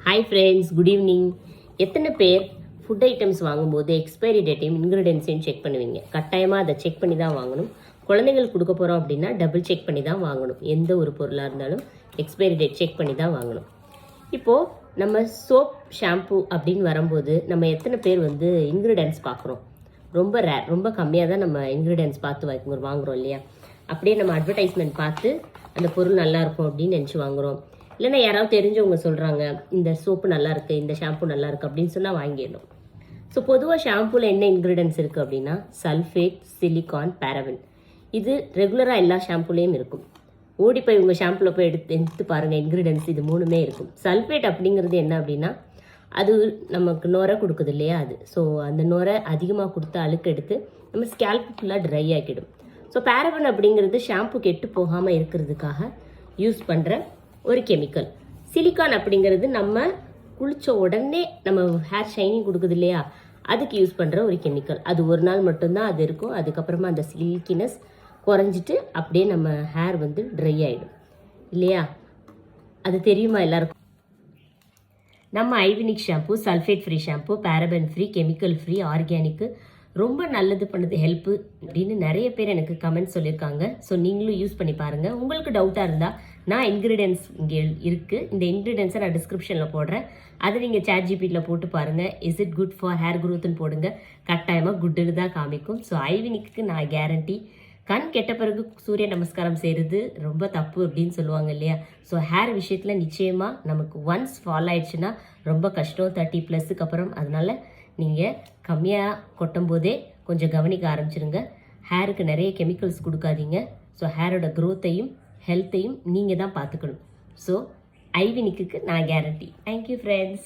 Hi friends, good evening. எத்தனை பேர் food items வாங்கும்போது எக்ஸ்பைரி டேட்டையும் இன்க்ரீடியன்ஸையும் செக் பண்ணுவீங்க? கட்டாயமாக அதை செக் பண்ணி தான் வாங்கணும். குழந்தைங்களுக்கு கொடுக்க போகிறோம் அப்படின்னா டபுள் செக் பண்ணி தான் வாங்கணும். எந்த ஒரு பொருளாக இருந்தாலும் எக்ஸ்பைரி டேட் செக் பண்ணி தான் வாங்கணும். இப்போது நம்ம சோப், ஷாம்பு அப்படின்னு வரும்போது நம்ம எத்தனை பேர் இன்க்ரீடியன்ஸ் பார்க்குறோம்? ரொம்ப ரேர், ரொம்ப கம்மியாக தான் நம்ம இன்க்ரீடியன்ஸ் பார்த்து வாங்குகிறோம் இல்லையா? அப்படியே நம்ம அட்வர்டைஸ்மெண்ட் பார்த்து அந்த பொருள் நல்லாயிருக்கும் அப்படின்னு நினச்சி வாங்குகிறோம். இல்லைன்னா யாராவது தெரிஞ்சவங்க சொல்கிறாங்க இந்த சோப்பு நல்லாயிருக்கு, இந்த ஷாம்பு நல்லாயிருக்கு அப்படின்னு சொன்னால் வாங்கிடணும். ஸோ பொதுவாக ஷாம்பூவில் என்ன இன்க்ரீடியன்ஸ் இருக்குது அப்படின்னா சல்ஃபேட், சிலிகான், பேரபின். இது ரெகுலராக எல்லா ஷாம்புலேயும் இருக்கும். ஓடி போய் உங்கள் ஷாம்புவில் போய் எடுத்து பாருங்கள், இன்க்ரீடியன்ஸ் இது மூணுமே இருக்கும். சல்ஃபேட் அப்படிங்கிறது என்ன அப்படின்னா அது நமக்கு நுரை கொடுக்குது இல்லையா? அது ஸோ அந்த நுரை அதிகமாக கொடுத்து அழுக்கு எடுத்து நம்ம ஸ்கேல்ப் ஃபுல்லாக ட்ரை ஆக்கிடும். ஸோ பேரபின் அப்படிங்கிறது ஷாம்பு கெட்டு போகாமல் இருக்கிறதுக்காக யூஸ் பண்ணுற ஒரு கெமிக்கல். சிலிகான் அப்படிங்கிறது நம்ம குளித்த உடனே நம்ம ஹேர் ஷைனிங் கொடுக்குது இல்லையா? அதுக்கு யூஸ் பண்ணுற ஒரு கெமிக்கல். அது ஒரு நாள் மட்டும்தான் அது இருக்கும். அதுக்கப்புறமா அந்த சில்கினஸ் குறைஞ்சிட்டு அப்படியே நம்ம ஹேர் ட்ரை ஆகிடும் இல்லையா? அது தெரியுமா எல்லாருக்கும்? நம்ம ஐவினிக் shampoo sulphate free shampoo, paraben free, chemical free, organic, ரொம்ப நல்லது பண்ணுது, ஹெல்ப்பு அப்படின்னு நிறைய பேர் எனக்கு கமெண்ட் சொல்லியிருக்காங்க. ஸோ நீங்களும் யூஸ் பண்ணி பாருங்கள். உங்களுக்கு டவுட்டாக இருந்தால் நான் இன்க்ரீடியன்ஸ் இங்கே இருக்குது, இந்த இன்க்ரீடியன்ஸை நான் டிஸ்கிரிப்ஷனில் போடுறேன். அதை நீங்கள் ChatGPTயில் போட்டு பாருங்கள். Is it good for hair க்ரோத்துன்னு போடுங்க, கட்டாயமாக குட்டுன்னு தான் காமிக்கும். ஸோ ஐவினிக்கு நான் கேரண்டி. கண் கெட்ட பிறகு சூரிய நமஸ்காரம் செய்கிறது ரொம்ப தப்பு அப்படின்னு சொல்லுவாங்க இல்லையா? ஸோ ஹேர் விஷயத்தில் நிச்சயமாக நமக்கு ஒன்ஸ் ஃபால் ஆயிடுச்சுன்னா ரொம்ப கஷ்டம் 30+ அப்புறம். அதனால் நீங்கள் கம்மியாக கொட்டும் போதே கொஞ்சம் கவனிக்க ஆரம்பிச்சிருங்க. ஹேருக்கு நிறைய கெமிக்கல்ஸ் கொடுக்காதீங்க. ஸோ ஹேரோட க்ரோத்தையும் ஹெல்த்தையும் நீங்கள் தான் பார்த்துக்கணும். ஸோ ஐவினிக்கு நான் கேரண்டி. Thank you friends.